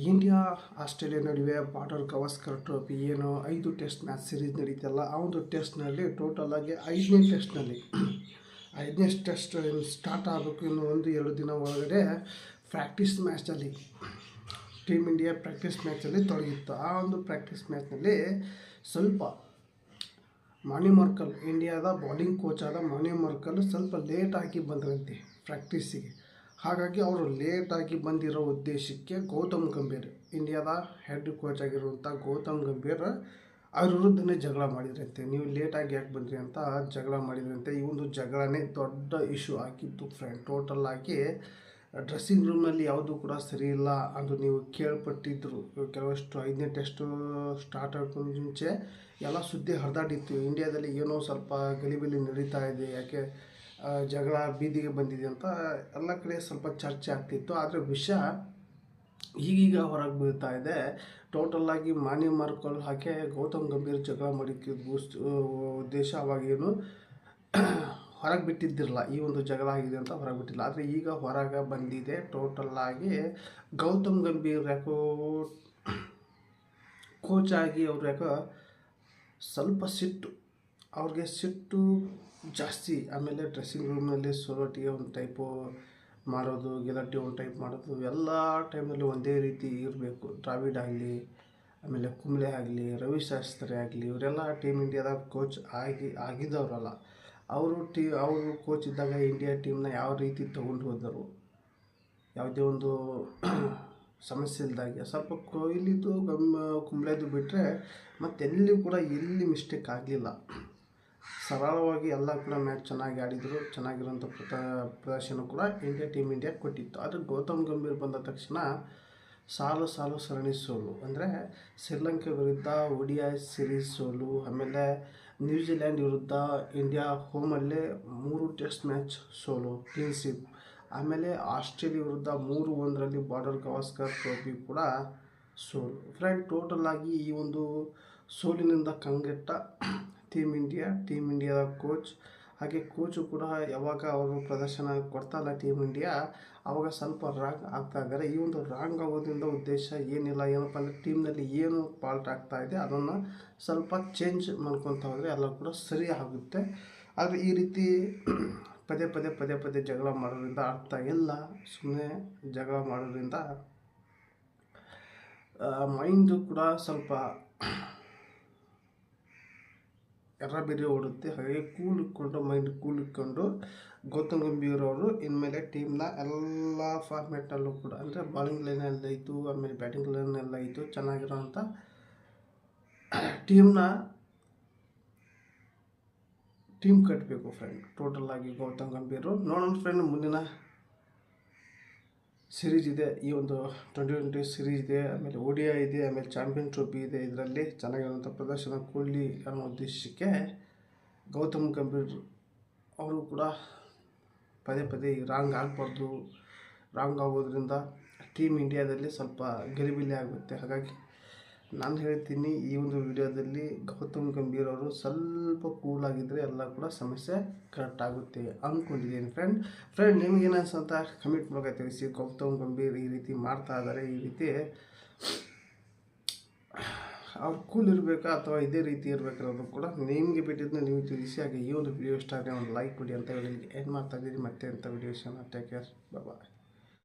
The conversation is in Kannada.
ಇಂಡಿಯಾ ಆಸ್ಟ್ರೇಲಿಯಾ ನಡುವೆ ಬಾರ್ಡರ್ ಗವಾಸ್ಕರ್ ಟ್ರೋಫಿ ಏನು 5 ಟೆಸ್ಟ್ ಮ್ಯಾಚ್ ಸೀರೀಸ್ ನಡೀತಲ್ಲ, ಆ ಒಂದು ಟೆಸ್ಟ್ನಲ್ಲಿ ಟೋಟಲ್ ಆಗಿ 5ನೇ ಟೆಸ್ಟ್ನಲ್ಲಿ 5ನೇ ಟೆಸ್ಟ್ ಸ್ಟಾರ್ಟ್ ಆಗಬೇಕು ಇನ್ನು 1-2 ದಿನ ಒಳಗಡೆ ಪ್ರಾಕ್ಟೀಸ್ ಮ್ಯಾಚಲ್ಲಿ ಟೀಮ್ ಇಂಡಿಯಾ ಪ್ರಾಕ್ಟೀಸ್ ಮ್ಯಾಚಲ್ಲಿ ತೊಡಗಿತ್ತು. ಆ ಒಂದು ಪ್ರಾಕ್ಟೀಸ್ ಮ್ಯಾಚ್ನಲ್ಲಿ ಸ್ವಲ್ಪ ಮಾನಿ ಮಾರ್ಕಲ್, ಇಂಡಿಯಾದ ಬೌಲಿಂಗ್ ಕೋಚ್ ಆದ ಮಾನಿ ಮಾರ್ಕಲ್ ಸ್ವಲ್ಪ ಲೇಟಾಗಿ ಬಂದ್ರಂತೆ ಪ್ರಾಕ್ಟೀಸಿಗೆ. ಹಾಗಾಗಿ ಅವರು ಲೇಟಾಗಿ ಬಂದಿರೋ ಉದ್ದೇಶಕ್ಕೆ ಗೌತಮ್ ಗಂಭೀರ್, ಇಂಡಿಯಾದ ಹೆಡ್ ಕೋಚ್ ಆಗಿರುವಂಥ ಗೌತಮ್ ಗಂಭೀರ್ ಅವ್ರ ವಿರುದ್ಧನೇ ಜಗಳ ಮಾಡಿದ್ರಂತೆ. ನೀವು ಲೇಟಾಗಿ ಯಾಕೆ ಬಂದ್ರಿ ಅಂತ ಜಗಳ ಮಾಡಿದ್ರಂತೆ. ಈ ಒಂದು ಜಗಳನೇ ದೊಡ್ಡ ಇಶ್ಯೂ ಆಗಿತ್ತು ಫ್ರೆಂಡ್. ಟೋಟಲ್ ಆಗಿ ಡ್ರೆಸ್ಸಿಂಗ್ ರೂಮ್ನಲ್ಲಿ ಯಾವುದೂ ಕೂಡ ಸರಿ ಇಲ್ಲ ಅದು ನೀವು ಕೇಳ್ಪಟ್ಟಿದ್ರು. ಕೆಲವಷ್ಟು 5ನೇ ಟೆಸ್ಟು ಸ್ಟಾರ್ಟ್ ಆಗೋಕ್ಕೂ ಮುಂಚೆ ಎಲ್ಲ ಸುದ್ದಿ ಹರಿದಾಡಿತ್ತು. ಇಂಡಿಯಾದಲ್ಲಿ ಏನೋ ಸ್ವಲ್ಪ ಗಲಿಬಿಲಿ ನಡೀತಾ ಇದೆ, ಯಾಕೆ ಜಗಳ ಬೀದಿಗೆ ಬಂದಿದೆ ಅಂತ ಎಲ್ಲ ಕಡೆ ಸ್ವಲ್ಪ ಚರ್ಚೆ ಆಗ್ತಿತ್ತು. ಆದರೆ ವಿಷಯ ಈಗೀಗ ಹೊರಗೆ ಬೀಳ್ತಾ ಇದೆ. ಟೋಟಲ್ಲಾಗಿ ಮಾನಿ ಮಾರ್ಕಲ್ ಹಾಗೆ ಗೌತಮ್ ಗಂಭೀರ್ ಜಗಳ ಮಾಡಿದ್ದು ಉದ್ದೇಶ ಅವಾಗೇನು ಹೊರಗೆ ಬಿಟ್ಟಿದ್ದಿರಲ್ಲ, ಈ ಒಂದು ಜಗಳ ಆಗಿದೆ ಅಂತ ಹೊರಗೆ ಬಿಟ್ಟಿಲ್ಲ. ಆದರೆ ಈಗ ಹೊರಗೆ ಬಂದಿದೆ. ಟೋಟಲ್ಲಾಗಿ ಗೌತಮ್ ಗಂಭೀರ್ ಯಾಕೋ ಕೋಚ್ ಆಗಿ ಅವ್ರು ಯಾಕೋ ಸ್ವಲ್ಪ ಅವ್ರಿಗೆ ಸಿಟ್ಟು ಜಾಸ್ತಿ. ಆಮೇಲೆ ಡ್ರೆಸ್ಸಿಂಗ್ ರೂಮ್ನಲ್ಲಿ ಸೋಲೋಟಿಗೆ ಒಂದು ಟೈಪು ಮಾಡೋದು, ಗೆಲಟ್ಟಿ ಒಂದು ಟೈಪ್ ಮಾಡೋದು, ಎಲ್ಲ ಟೈಮಲ್ಲಿ ಒಂದೇ ರೀತಿ ಇರಬೇಕು. ದ್ರಾವಿಡ್ ಆಗಲಿ, ಆಮೇಲೆ ಕುಂಬ್ಳೆ ಆಗಲಿ, ರವಿಶಾಸ್ತ್ರಿ ಆಗಲಿ, ಇವರೆಲ್ಲ ಟೀಮ್ ಇಂಡಿಯಾದ ಕೋಚ್ ಆಗಿದ್ದವರಲ್ಲ. ಅವರು ಕೋಚ್ ಇದ್ದಾಗ ಇಂಡಿಯಾ ಟೀಮ್ನ ಯಾವ ರೀತಿ ತೊಗೊಂಡು ಹೋದರು, ಯಾವುದೇ ಒಂದು ಸಮಸ್ಯೆ ಇಲ್ದಾಗೆ. ಸ್ವಲ್ಪ ಕೊಹ್ಲಿದು ಕುಂಬ್ಳೆದು ಬಿಟ್ಟರೆ ಮತ್ತೆಲ್ಲಿ ಕೂಡ ಎಲ್ಲಿ ಮಿಸ್ಟೇಕ್ ಆಗಲಿಲ್ಲ. ಸರಳವಾಗಿ ಎಲ್ಲ ಕೂಡ ಮ್ಯಾಚ್ ಚೆನ್ನಾಗಿ ಆಡಿದರು. ಚೆನ್ನಾಗಿರೋಂಥ ಪ್ರದರ್ಶನ ಕೂಡ ಟೀಮ್ ಇಂಡಿಯಾ ಕೊಟ್ಟಿತ್ತು. ಆದರೆ ಗೌತಮ್ ಗಂಭೀರ್ ಬಂದ ತಕ್ಷಣ ಸಾಲು ಸರಣಿ ಸೋಲು. ಅಂದರೆ ಶ್ರೀಲಂಕಾ ವಿರುದ್ಧ ODI ಸೀರೀಸ್ ಸೋಲು, ಆಮೇಲೆ ನ್ಯೂಜಿಲ್ಯಾಂಡ್ ವಿರುದ್ಧ ಇಂಡಿಯಾ ಹೋಮಲ್ಲೇ 3 ಟೆಸ್ಟ್ ಮ್ಯಾಚ್ ಸೋಲು, ಕ್ಲೀನ್ ಸ್ವೀಪ್. ಆಮೇಲೆ ಆಸ್ಟ್ರೇಲಿಯಾ ವಿರುದ್ಧ 3-1 ಬಾರ್ಡರ್ ಗವಾಸ್ಕರ್ ಟ್ರೋಫಿ ಕೂಡ ಸೋಲು. ಫ್ರೆಂಡ್, ಟೋಟಲಾಗಿ ಈ ಒಂದು ಸೋಲಿನಿಂದ ಕಂಗೆಟ್ಟ ಟೀಮ್ ಇಂಡಿಯಾದ ಕೋಚ್, ಹಾಗೆ ಕೋಚು ಕೂಡ ಯಾವಾಗ ಅವರು ಪ್ರದರ್ಶನ ಕೊಡ್ತಾಯಿಲ್ಲ ಟೀಮ್ ಇಂಡಿಯಾ, ಆವಾಗ ಸ್ವಲ್ಪ ರಾಂಗ್ ಆಗ್ತಾ ಇದ್ದಾರೆ. ಈ ಒಂದು ರಾಂಗ್ ಆಗೋದ್ರಿಂದ ಉದ್ದೇಶ ಏನಿಲ್ಲ, ಏನಪ್ಪ ಅಂದರೆ ಟೀಮ್ನಲ್ಲಿ ಏನು ಫಾಲ್ಟ್ ಆಗ್ತಾ ಇದೆ ಅದನ್ನು ಸ್ವಲ್ಪ ಚೇಂಜ್ ಮಾಡ್ಕೊತ ಹೋದರೆ ಎಲ್ಲ ಕೂಡ ಸರಿ ಆಗುತ್ತೆ. ಆದರೆ ಈ ರೀತಿ ಪದೇ ಜಗಳ ಮಾಡೋದ್ರಿಂದ ಅರ್ಥ ಇಲ್ಲ. ಸುಮ್ಮನೆ ಜಗಳ ಮಾಡೋದ್ರಿಂದ ಮೈಂಡು ಕೂಡ ಸ್ವಲ್ಪ ಎರ್ರಬೇರೆ ಓಡುತ್ತೆ. ಹಾಗೆ ಮೈಂಡ್ ಕೂಲ್ ಇಟ್ಕೊಂಡು ಗೌತಮ್ ಗಂಭೀರ್ ಅವರು ಇನ್ಮೇಲೆ ಟೀಮ್ನ ಎಲ್ಲ ಫಾರ್ಮ್ಯಾಟ್ನಲ್ಲೂ ಕೂಡ, ಅಂದರೆ ಬಾಲಿಂಗ್ ಲೈನಲ್ಲಿ ಆಯಿತು, ಆಮೇಲೆ ಬ್ಯಾಟಿಂಗ್ ಲೈನಲ್ಲಿ ಆಯಿತು, ಚೆನ್ನಾಗಿರೋಂಥ ಟೀಮ್ ಕಟ್ಟಬೇಕು ಫ್ರೆಂಡ್. ಟೋಟಲಾಗಿ ಗೌತಮ್ ಗಂಭೀರ್ ನೋಡೋಣ ಫ್ರೆಂಡ್. ಮುಂದಿನ ಸೀರೀಸ್ ಇದೆ, ಈ ಒಂದು 2020 ಸೀರೀಸ್ ಇದೆ, ಆಮೇಲೆ ODI ಇದೆ, ಆಮೇಲೆ ಚಾಂಪಿಯನ್ ಟ್ರೋಫಿ ಇದೆ. ಇದರಲ್ಲಿ ಚೆನ್ನಾಗಿರುವಂಥ ಪ್ರದರ್ಶನ ಕೊಡಲಿ ಅನ್ನೋ ಉದ್ದೇಶಕ್ಕೆ ಗೌತಮ್ ಗಂಭೀರ್ ಅವರು ಕೂಡ ಪದೇ ರಾಂಗ್ ಆಗಬಾರ್ದು. ರಾಂಗ್ ಆಗೋದ್ರಿಂದ ಟೀಮ್ ಇಂಡಿಯಾದಲ್ಲಿ ಸ್ವಲ್ಪ ಗಲಿಬಿಲಿ ಆಗುತ್ತೆ. ಹಾಗಾಗಿ ನಾನು ಹೇಳ್ತೀನಿ, ಈ ಒಂದು ವಿಡಿಯೋದಲ್ಲಿ ಗೌತಮ್ ಗಂಭೀರ್ ಅವರು ಸ್ವಲ್ಪ ಕೂಲಾಗಿದ್ದರೆ ಎಲ್ಲ ಕೂಡ ಸಮಸ್ಯೆ ಕರೆಕ್ಟ್ ಆಗುತ್ತೆ ಅಂದ್ಕೊಂಡಿದ್ದೀನಿ ಫ್ರೆಂಡ್. ನಿಮಗೇನು ಅನ್ಸಂತ ಕಮೆಂಟ್ ಮೂಲಕ ತಿಳಿಸಿ. ಗೌತಮ್ ಗಂಭೀರ್ ಈ ರೀತಿ ಮಾಡ್ತಾ ಇದ್ದಾರೆ, ಈ ರೀತಿ ಅವ್ರು ಕೂಲ್ ಇರಬೇಕಾ ಅಥವಾ ಇದೇ ರೀತಿ ಇರಬೇಕಿರೋದು ಕೂಡ ನಿಮಗೆ ಬಿಟ್ಟಿದ್ದನ್ನ ನೀವು ತಿಳಿಸಿ. ಹಾಗೆ ಈ ಒಂದು ವಿಡಿಯೋ ಇಷ್ಟ ಆದರೆ ಒಂದು ಲೈಕ್ ಕೊಡಿ ಅಂತ ಹೇಳಿ ಏನು ಮಾಡ್ತಾ ಇದ್ದೀರಿ. ಮತ್ತೆ ಅಂತ ವಿಡಿಯೋಸನ್ನು ಟೇಕ್ ಕೇರ್, ಬಾಯ್.